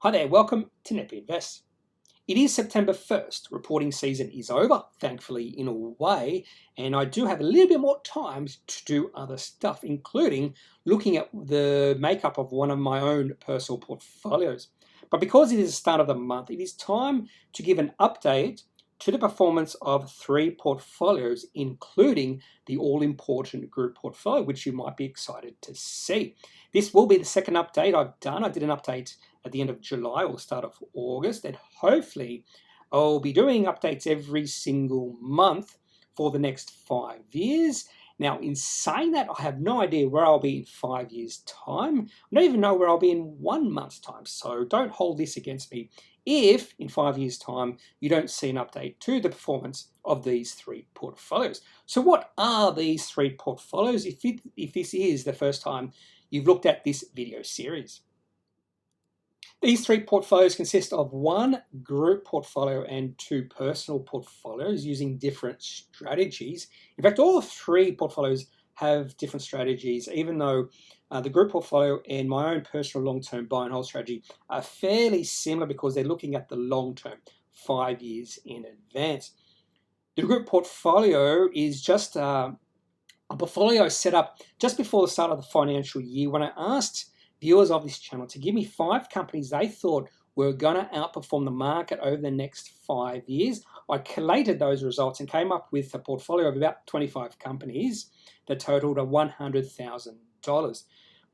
Hi there, welcome to Kneppy Invests. It is September 1st, reporting season is over, thankfully in a way, and I do have a little bit more time to do other stuff, including looking at the makeup of one of my own personal portfolios. But because it is the start of the month, it is time to give an update to the performance of three portfolios, including the all-important group portfolio, which you might be excited to see. This will be the second update I've done. I did an update at the end of July or start of August, and hopefully I'll be doing updates every single month for the next 5 years. Now, in saying that, I have no idea where I'll be in 5 years' time. I don't even know where I'll be in 1 month's time, so don't hold this against me if in 5 years' time you don't see an update to the performance of these three portfolios. So what are these three portfolios if this is the first time you've looked at this video series? These three portfolios consist of one group portfolio and two personal portfolios using different strategies. In fact, all three portfolios have different strategies, even though the group portfolio and my own personal long-term buy and hold strategy are fairly similar because they're looking at the long-term, 5 years in advance. The group portfolio is just a portfolio set up just before the start of the financial year when I asked viewers of this channel to give me 5 companies they thought were going to outperform the market over the next 5 years. I collated those results and came up with a portfolio of about 25 companies that totaled $100,000.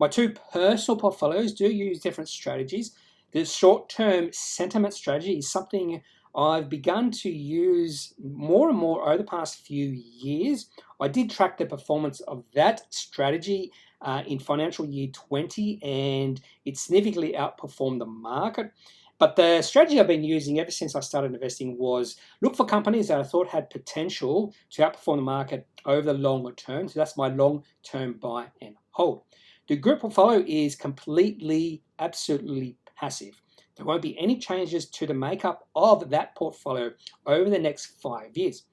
My two personal portfolios do use different strategies. The short-term sentiment strategy is something I've begun to use more and more over the past few years. I did track the performance of that strategy in financial year 20, and it significantly outperformed the market. But the strategy I've been using ever since I started investing was look for companies that I thought had potential to outperform the market over the longer term. So that's my long-term buy and hold. The group portfolio is completely, absolutely passive. There won't be any changes to the makeup of that portfolio over the next 5 years.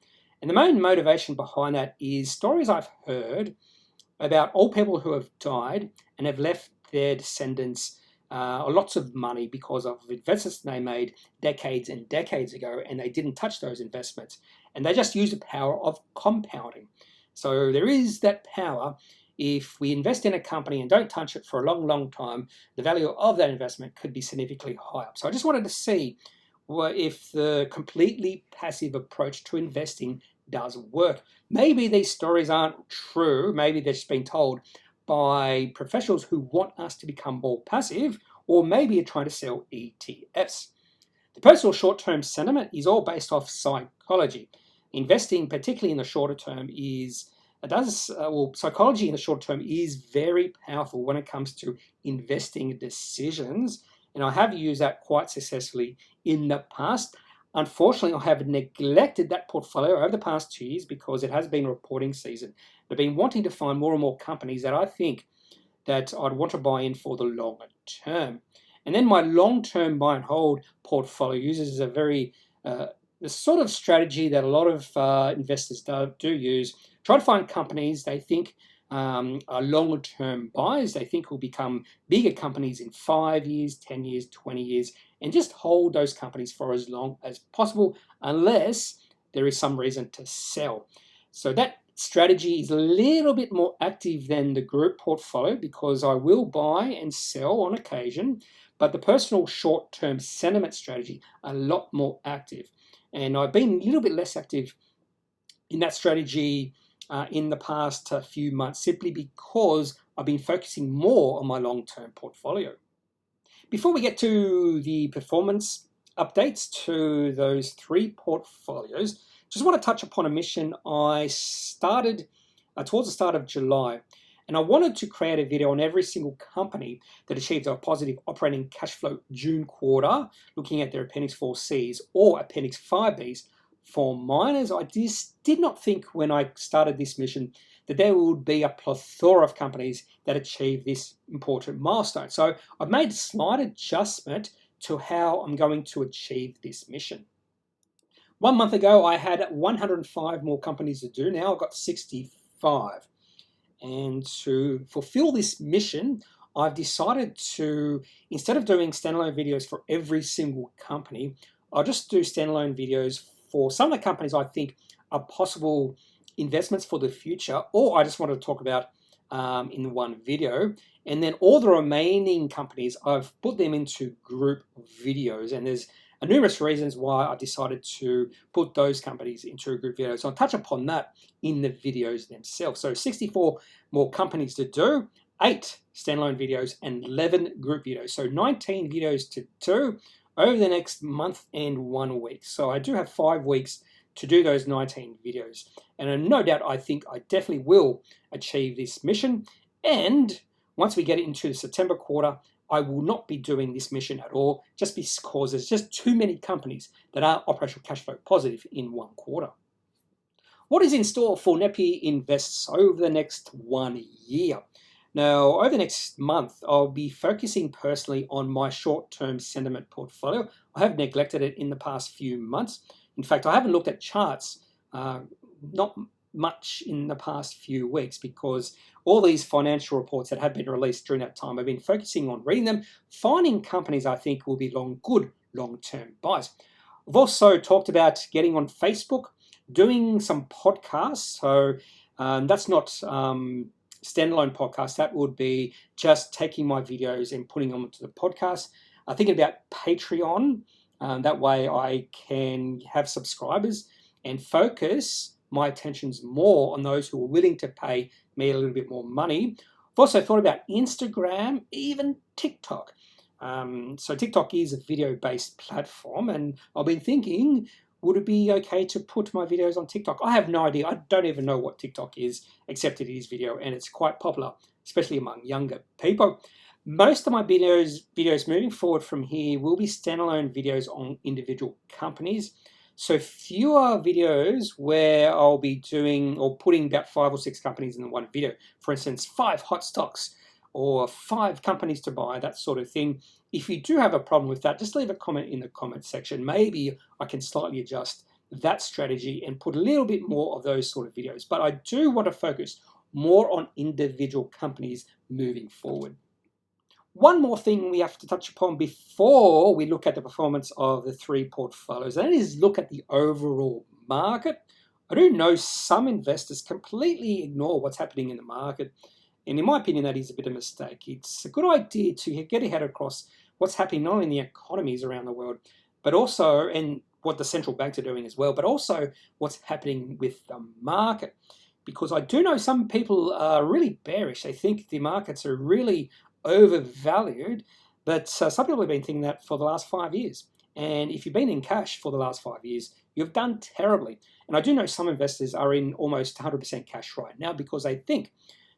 And the main motivation behind that is stories I've heard about old people who have died and have left their descendants lots of money because of investments they made decades and decades ago, and they didn't touch those investments. And they just use the power of compounding. So there is that power. If we invest in a company and don't touch it for a long, long time, the value of that investment could be significantly higher. So I just wanted to see if the completely passive approach to investing does work. Maybe these stories aren't true. Maybe they're just being told by professionals who want us to become more passive, or maybe you're trying to sell ETFs. The personal short-term sentiment is all based off psychology. Investing, particularly in the shorter term, psychology in the short term is very powerful when it comes to investing decisions, and I have used that quite successfully in the past. Unfortunately, I have neglected that portfolio over the past 2 years because it has been reporting season. I've been wanting to find more and more companies that I think that I'd want to buy in for the longer term. And then my long-term buy and hold portfolio uses a very the sort of strategy that a lot of investors do use. Try to find companies they think are longer-term buys. They think will become bigger companies in 5 years, 10 years, 20 years, and just hold those companies for as long as possible unless there is some reason to sell. So that strategy is a little bit more active than the group portfolio because I will buy and sell on occasion, but the personal short-term sentiment strategy a lot more active. And I've been a little bit less active in that strategy in the past few months simply because I've been focusing more on my long-term portfolio. Before we get to the performance updates to those three portfolios, just want to touch upon a mission I started towards the start of July. And I wanted to create a video on every single company that achieved a positive operating cash flow June quarter, looking at their Appendix 4Cs or Appendix 5Bs for miners. I just did not think when I started this mission that there would be a plethora of companies that achieve this important milestone. So I've made a slight adjustment to how I'm going to achieve this mission. 1 month ago, I had 105 more companies to do. Now I've got 65. And to fulfill this mission, I've decided to, instead of doing standalone videos for every single company, I'll just do standalone videos for some of the companies I think are possible investments for the future, or I just want to talk about in one video. And then all the remaining companies, I've put them into group videos, and there's numerous reasons why I decided to put those companies into a group video. So I'll touch upon that in the videos themselves. So 64 more companies to do, 8 standalone videos, and 11 group videos. So 19 videos to do over the next month and 1 week. So I do have 5 weeks to do those 19 videos. And no doubt, I think I definitely will achieve this mission. And once we get into the September quarter, I will not be doing this mission at all, just because there's just too many companies that are operational cash flow positive in one quarter. What is in store for Kneppy Invests over the next 1 year? Now, over the next month, I'll be focusing personally on my short-term sentiment portfolio. I have neglected it in the past few months. In fact, I haven't looked at charts, not much in the past few weeks, because all these financial reports that have been released during that time, I've been focusing on reading them, finding companies I think will be good long-term buys. I've also talked about getting on Facebook, doing some podcasts. So that's not standalone podcasts. That would be just taking my videos and putting them onto the podcast. I'm thinking about Patreon. That way I can have subscribers and focus my attentions more on those who are willing to pay me a little bit more money. I've also thought about Instagram, even TikTok. So TikTok is a video-based platform, and I've been thinking, would it be okay to put my videos on TikTok? I have no idea. I don't even know what TikTok is, except it is video, and it's quite popular, especially among younger people. Most of my videos moving forward from here will be standalone videos on individual companies. So fewer videos where I'll be doing or putting about 5 or 6 companies in one video. For instance, 5 hot stocks or 5 companies to buy, that sort of thing. If you do have a problem with that, just leave a comment in the comment section. Maybe I can slightly adjust that strategy and put a little bit more of those sort of videos. But I do want to focus more on individual companies moving forward. One more thing we have to touch upon before we look at the performance of the 3 portfolios, and that is look at the overall market. I do know some investors completely ignore what's happening in the market, and in my opinion, that is a bit of a mistake. It's a good idea to get ahead across what's happening not only in the economies around the world, but also, and what the central banks are doing as well, but also what's happening with the market. Because I do know some people are really bearish. They think the markets are really overvalued, but some people have been thinking that for the last 5 years. And if you've been in cash for the last 5 years, you've done terribly. And I do know some investors are in almost 100% cash right now because they think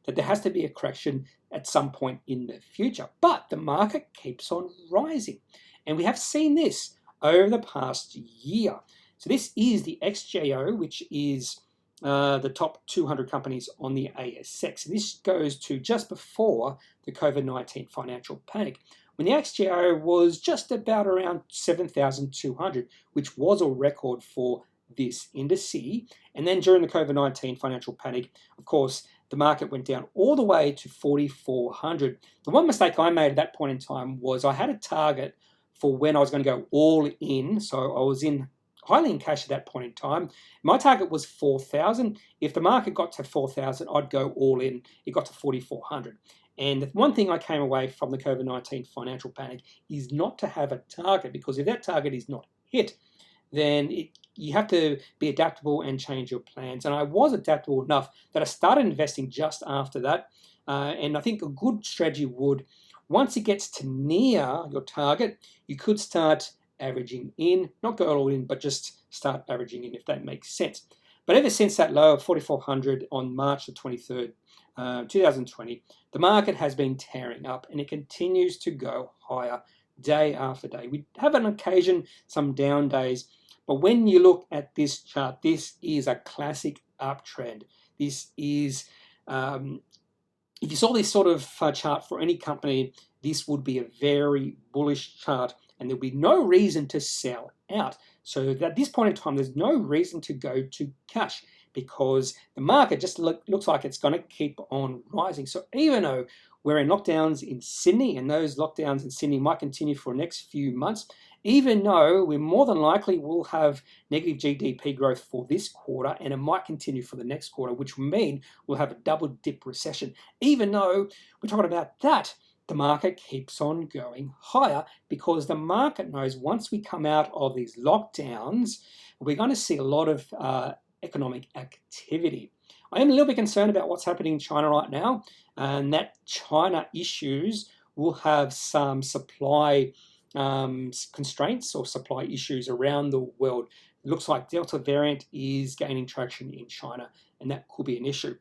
that there has to be a correction at some point in the future. But the market keeps on rising. And we have seen this over the past year. So this is the XJO, which is the top 200 companies on the ASX. And this goes to just before the COVID-19 financial panic, when the XJO was just about around 7,200, which was a record for this indice. And then during the COVID-19 financial panic, of course, the market went down all the way to 4,400. The one mistake I made at that point in time was I had a target for when I was going to go all in. So I was highly in cash at that point in time. My target was 4,000. If the market got to 4,000, I'd go all in. It got to 4,400. And the one thing I came away from the COVID-19 financial panic is not to have a target, because if that target is not hit, then you have to be adaptable and change your plans. And I was adaptable enough that I started investing just after that. And I think a good strategy would, once it gets to near your target, you could start averaging in, not go all in, but just start averaging in, if that makes sense. But ever since that low of 4,400 on March the 23rd, 2020, the market has been tearing up, and it continues to go higher day after day. We have on occasion some down days, but when you look at this chart, this is a classic uptrend. This is, if you saw this sort of chart for any company, this would be a very bullish chart, and there'll be no reason to sell out. So at this point in time, there's no reason to go to cash, because the market just looks like it's going to keep on rising. So even though We're in lockdowns in Sydney, and those lockdowns in Sydney might continue for the next few months, even though we more than likely will have negative GDP growth for this quarter, and it might continue for the next quarter, which will mean we'll have a double dip recession. Even though we're talking about that, the market keeps on going higher because the market knows once we come out of these lockdowns, we're going to see a lot of economic activity. I am a little bit concerned about what's happening in China right now, and that China issues will have some supply constraints or supply issues around the world. It looks like Delta variant is gaining traction in China, and that could be an issue.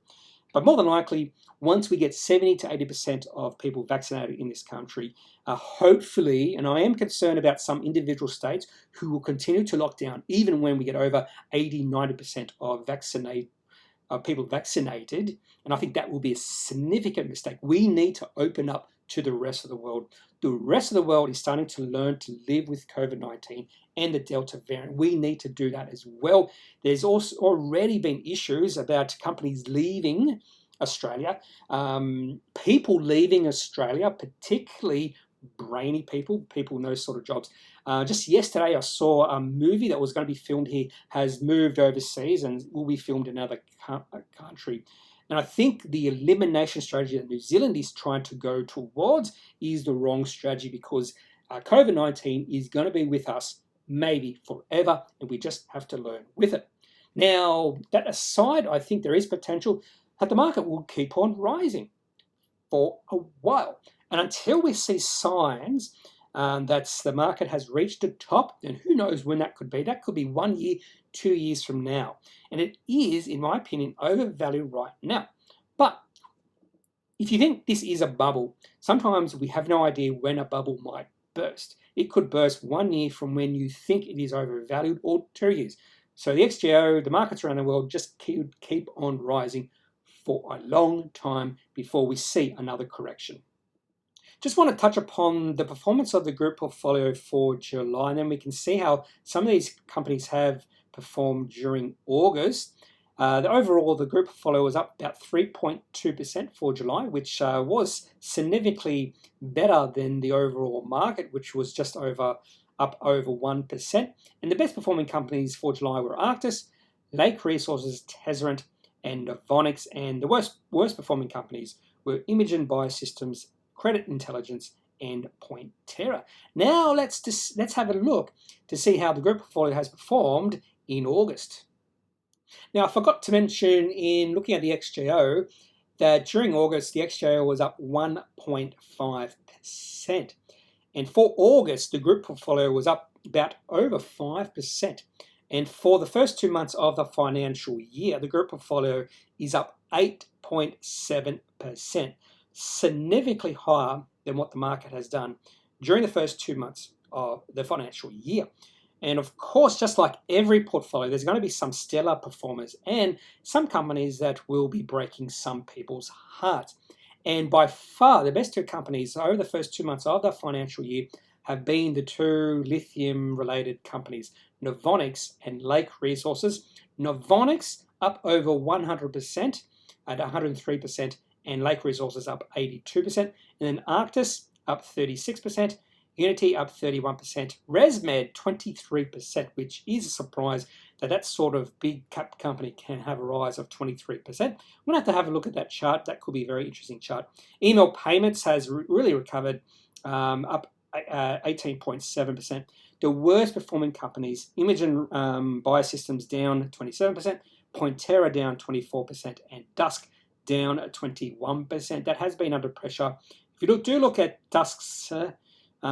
But more than likely, once we get 70 to 80% of people vaccinated in this country, hopefully, and I am concerned about some individual states who will continue to lock down even when we get over 80, 90% of people vaccinated, and I think that will be a significant mistake. We need to open up to the rest of the world. The rest of the world is starting to learn to live with COVID-19 and the Delta variant. We need to do that as well. There's also already been issues about companies leaving Australia, people leaving Australia, particularly brainy people in those sort of jobs. Just yesterday, I saw a movie that was going to be filmed here has moved overseas and will be filmed in another country. And I think the elimination strategy that New Zealand is trying to go towards is the wrong strategy because COVID-19 is going to be with us maybe forever, and we just have to learn with it. Now, that aside, I think there is potential that the market will keep on rising for a while. And until we see signs that the market has reached the top, and who knows when that could be. That could be 1 year, 2 years from now. And it is, in my opinion, overvalued right now. But if you think this is a bubble, sometimes we have no idea when a bubble might burst. It could burst 1 year from when you think it is overvalued, or 2 years. So the XGO, the markets around the world just keep on rising for a long time before we see another correction. Just want to touch upon the performance of the group portfolio for July, and then we can see how some of these companies have performed during August. Overall, the group portfolio was up about 3.2% for July, which was significantly better than the overall market, which was just up over 1%. And the best performing companies for July were Arctis, Lake Resources, Tesserent, and Novonix. And the worst performing companies were Imogen Biosystems, Credit Intelligence, and Pointera. Now let's have a look to see how the group portfolio has performed in August. Now I forgot to mention in looking at the XGO that during August the XGO was up 1.5%. And for August the group portfolio was up about over 5%. And for the first 2 months of the financial year, the group portfolio is up 8.7%. Significantly higher than what the market has done during the first 2 months of the financial year. And of course, just like every portfolio, there's going to be some stellar performers and some companies that will be breaking some people's hearts. And by far, the best two companies over the first 2 months of the financial year have been the two lithium-related companies, Novonix and Lake Resources. Novonix up over 100% at 103%, and Lake Resources up 82%. And then Arctis up 36%, Unity up 31%, ResMed 23%, which is a surprise that sort of big cap company can have a rise of 23%. We're going to have to have a look at that chart. That could be a very interesting chart. Email payments has really recovered, up 18.7%. The worst performing companies, Imogen Biosystems down 27%, Pointera down 24%, and Dusk down 21%. That has been under pressure. If you do look at Dusk's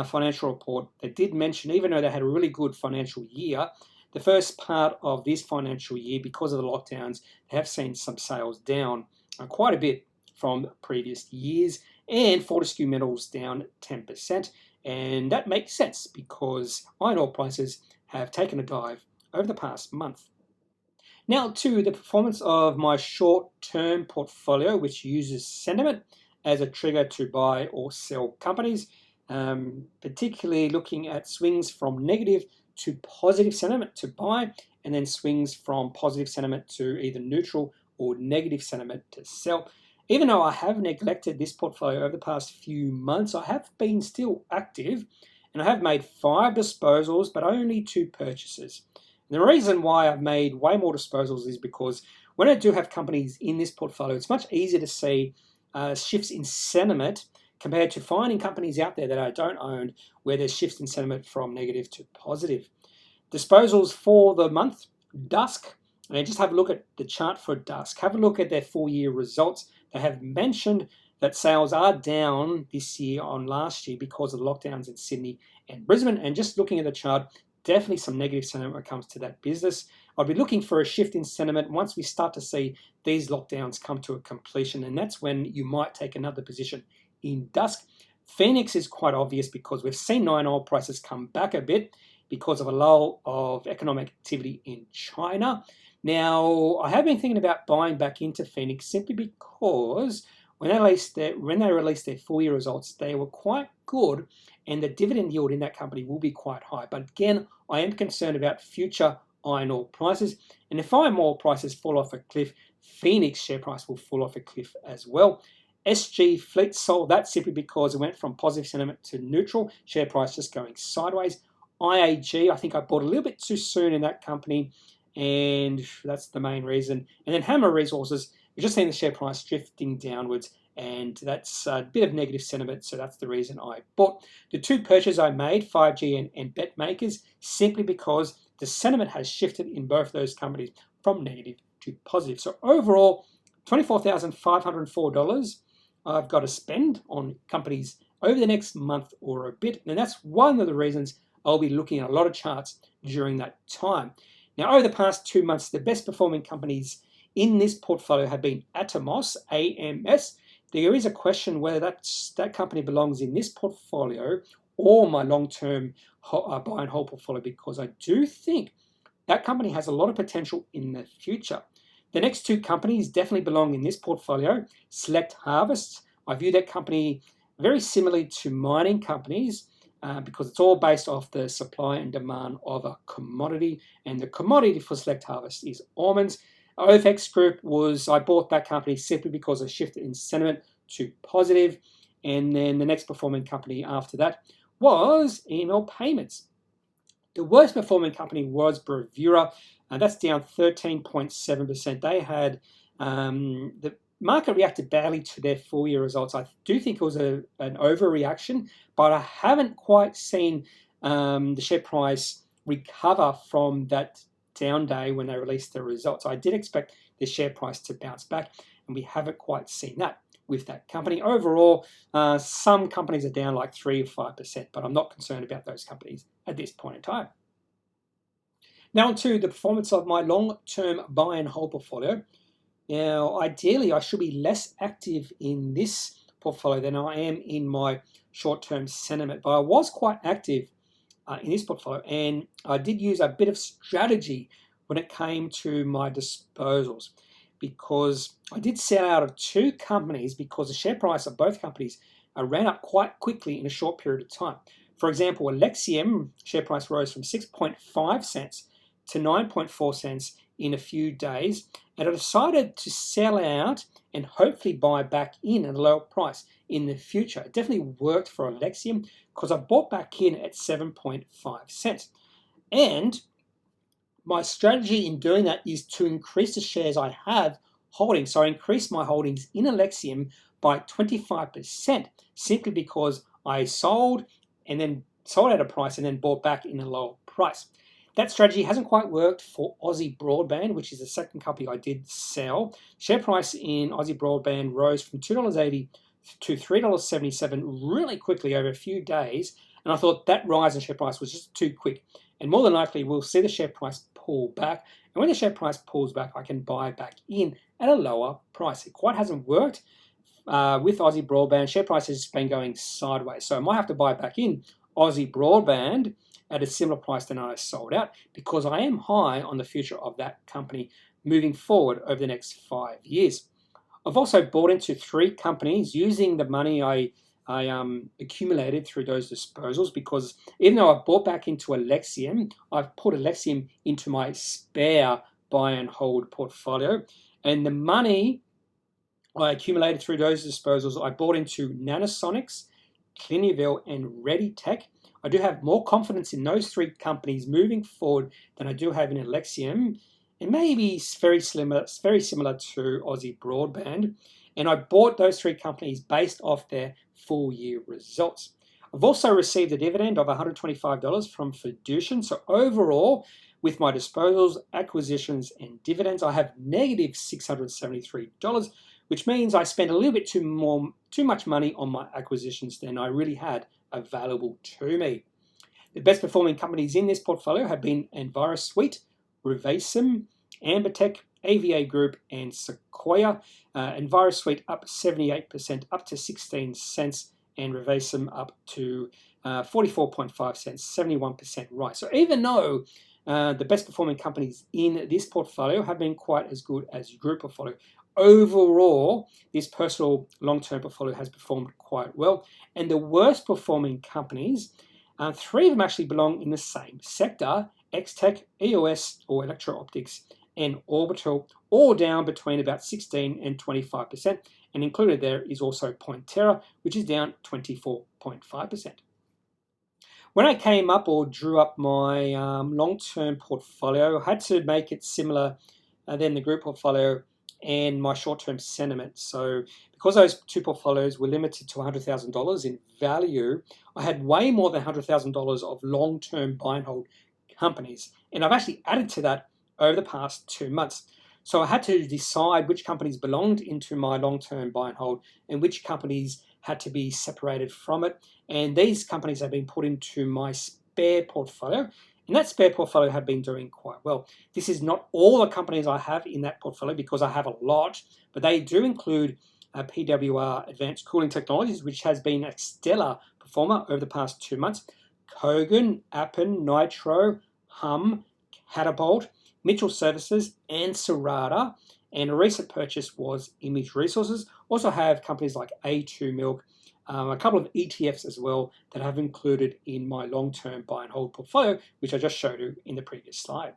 financial report, they did mention, even though they had a really good financial year, the first part of this financial year, because of the lockdowns, they have seen some sales down quite a bit from previous years, and Fortescue Metals down 10%. And that makes sense because iron ore prices have taken a dive over the past month. Now to the performance of my short-term portfolio, which uses sentiment as a trigger to buy or sell companies, particularly looking at swings from negative to positive sentiment to buy, and then swings from positive sentiment to either neutral or negative sentiment to sell. Even though I have neglected this portfolio over the past few months, I have been still active, and I have made 5 disposals, but only 2 purchases. And the reason why I've made way more disposals is because when I do have companies in this portfolio, it's much easier to see shifts in sentiment compared to finding companies out there that I don't own where there's shifts in sentiment from negative to positive. Disposals for the month, Dusk, and just have a look at the chart for Dusk. Have a look at their full-year results. They have mentioned that sales are down this year on last year because of the lockdowns in Sydney and Brisbane. And just looking at the chart, definitely some negative sentiment when it comes to that business. I'll be looking for a shift in sentiment once we start to see these lockdowns come to a completion, and that's when you might take another position in Dusk. Phoenix is quite obvious because we've seen iron ore prices come back a bit because of a lull of economic activity in China. Now, I have been thinking about buying back into Phoenix simply because when they released their full-year results, they were quite good, and the dividend yield in that company will be quite high. But again, I am concerned about future iron ore prices, and if iron ore prices fall off a cliff, Phoenix share price will fall off a cliff as well. SG Fleet sold that simply because it went from positive sentiment to neutral, share price just going sideways. IAG, I think I bought a little bit too soon in that company, and that's the main reason. And then Hammer Resources, we're just seeing the share price drifting downwards, and that's a bit of negative sentiment, so that's the reason I bought. The 2 purchases I made, 5G and BetMakers, simply because the sentiment has shifted in both those companies from negative to positive. So overall, $24,504 I've got to spend on companies over the next month or a bit, and that's one of the reasons I'll be looking at a lot of charts during that time. Now, over the past 2 months, the best performing companies in this portfolio have been Atomos, AMS. There is a question whether that company belongs in this portfolio or my long-term buy and hold portfolio, because I do think that company has a lot of potential in the future. The next 2 companies definitely belong in this portfolio. Select Harvests, I view that company very similarly to mining companies because it's all based off the supply and demand of a commodity, and the commodity for Select Harvest is almonds. OFX Group I bought that company simply because of shift in sentiment to positive, and then the next performing company after that was Email Payments. The worst performing company was Bravura, and that's down 13.7%. They had the market reacted badly to their full-year results. I do think it was an overreaction, but I haven't quite seen the share price recover from that down day when they released their results. I did expect the share price to bounce back, and we haven't quite seen that with that company. Overall, some companies are down like 3 or 5%, but I'm not concerned about those companies at this point in time. Now on to the performance of my long-term buy and hold portfolio. Now, ideally, I should be less active in this portfolio than I am in my short-term sentiment, but I was quite active in this portfolio, and I did use a bit of strategy when it came to my disposals, because I did sell out of 2 companies because the share price of both companies ran up quite quickly in a short period of time. For example, Alexium share price rose from 6.5 cents to 9.4 cents in a few days, and I decided to sell out and hopefully buy back in at a lower price in the future. It definitely worked for Alexium because I bought back in at 7.5 cents. And my strategy in doing that is to increase the shares I have holding. So I increased my holdings in Alexium by 25% simply because I sold at a price and then bought back in a lower price. That strategy hasn't quite worked for Aussie Broadband, which is the second company I did sell. Share price in Aussie Broadband rose from $2.80 to $3.77 really quickly over a few days, and I thought that rise in share price was just too quick. And more than likely, we'll see the share price pull back, and when the share price pulls back, I can buy back in at a lower price. It quite hasn't worked with Aussie Broadband. Share price has been going sideways, so I might have to buy back in Aussie Broadband at a similar price than I sold out, because I am high on the future of that company moving forward over the next 5 years. I've also bought into 3 companies using the money I accumulated through those disposals, because even though I've bought back into Alexium, I've put Alexium into my spare buy and hold portfolio, and the money I accumulated through those disposals. I bought into Nanosonics, Clinuvel, and ReadyTech. I do have more confidence in those three companies moving forward than I do have in Alexium, and maybe very similar to Aussie Broadband. And I bought those three companies based off their full year results. I've also received a dividend of $125 from Fiducian. So overall, with my disposals, acquisitions, and dividends, I have negative $673, which means I spent a little bit too much money on my acquisitions than I really had available to me. The best performing companies in this portfolio have been EnviroSuite, Revacim, Ambertech, AVA Group, and Sequoia. EnviroSuite up 78%, up to 16 cents, and Revacim up to 44.5 cents, 71% right. So even though the best performing companies in this portfolio have been quite as good as your group portfolio, overall, this personal long-term portfolio has performed quite well. And the worst performing companies, three of them actually belong in the same sector: Xtech, EOS or Electro-Optics, and Orbital, all down between about 16 and 25%. And included there is also Pointera, which is down 24.5%. When I came up or drew up my long-term portfolio, I had to make it similar than the group portfolio and my short-term sentiment. So because those two portfolios were limited to $100,000 in value, I had way more than $100,000 of long-term buy and hold companies. And I've actually added to that over the past 2 months. So I had to decide which companies belonged into my long-term buy and hold and which companies had to be separated from it. And these companies have been put into my spare portfolio. And that spare portfolio have been doing quite well. This is not all the companies I have in that portfolio because I have a lot, but they do include PWR Advanced Cooling Technologies, which has been a stellar performer over the past 2 months. Kogan, Appen, Nitro, Hum, Catapult, Mitchell Services, and Serata. And a recent purchase was Image Resources. Also have companies like A2 Milk, a couple of ETFs as well that I've included in my long-term buy and hold portfolio, which I just showed you in the previous slide.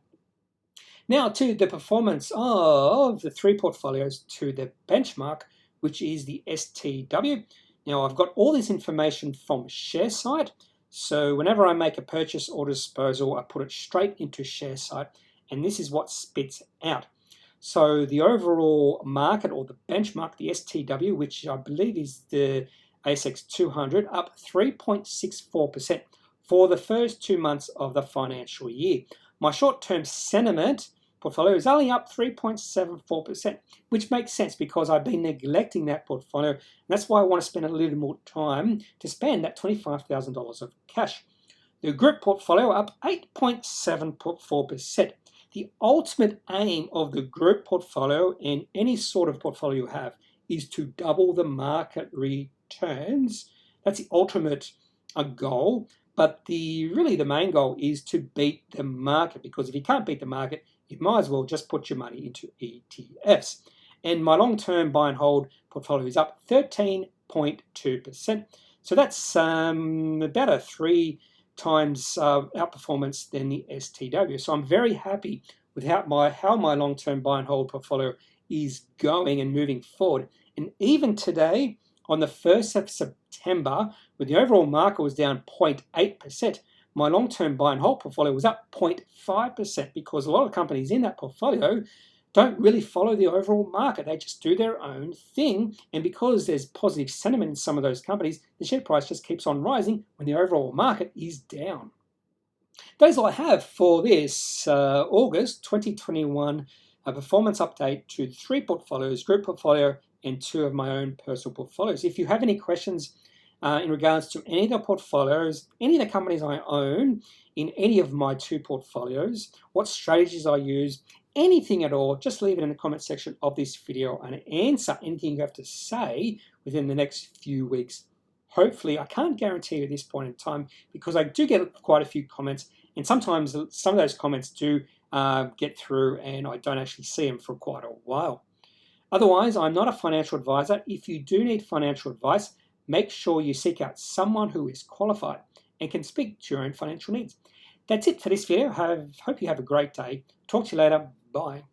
Now to the performance of the three portfolios to the benchmark, which is the STW. Now I've got all this information from ShareSite. So whenever I make a purchase or disposal, I put it straight into ShareSite, and this is what spits out. So the overall market or the benchmark, the STW, which I believe is the ASX 200, up 3.64% for the first 2 months of the financial year. My short-term sentiment portfolio is only up 3.74%, which makes sense because I've been neglecting that portfolio. And that's why I want to spend a little more time to spend that $25,000 of cash. The group portfolio up 8.74%. The ultimate aim of the group portfolio and any sort of portfolio you have is to double the market returns. That's the ultimate goal. But the main goal is to beat the market, because if you can't beat the market, you might as well just put your money into ETFs. And my long-term buy and hold portfolio is up 13.2%. So that's about a 3 times outperformance than the STW. So I'm very happy with how my long-term buy and hold portfolio is going and moving forward. And even today, on the 1st of September, when the overall market was down 0.8%, my long-term buy and hold portfolio was up 0.5%, because a lot of companies in that portfolio don't really follow the overall market. They just do their own thing. And because there's positive sentiment in some of those companies, the share price just keeps on rising when the overall market is down. That is all I have for this August 2021 performance update to 3 portfolios, group portfolio and 2 of my own personal portfolios. If you have any questions in regards to any of the portfolios, any of the companies I own in any of my 2 portfolios, what strategies I use, anything at all, just leave it in the comment section of this video and answer anything you have to say within the next few weeks. Hopefully, I can't guarantee you at this point in time, because I do get quite a few comments, and sometimes some of those comments do get through and I don't actually see them for quite a while. Otherwise, I'm not a financial advisor. If you do need financial advice, make sure you seek out someone who is qualified and can speak to your own financial needs. That's it for this video. Hope you have a great day. Talk to you later. Bye.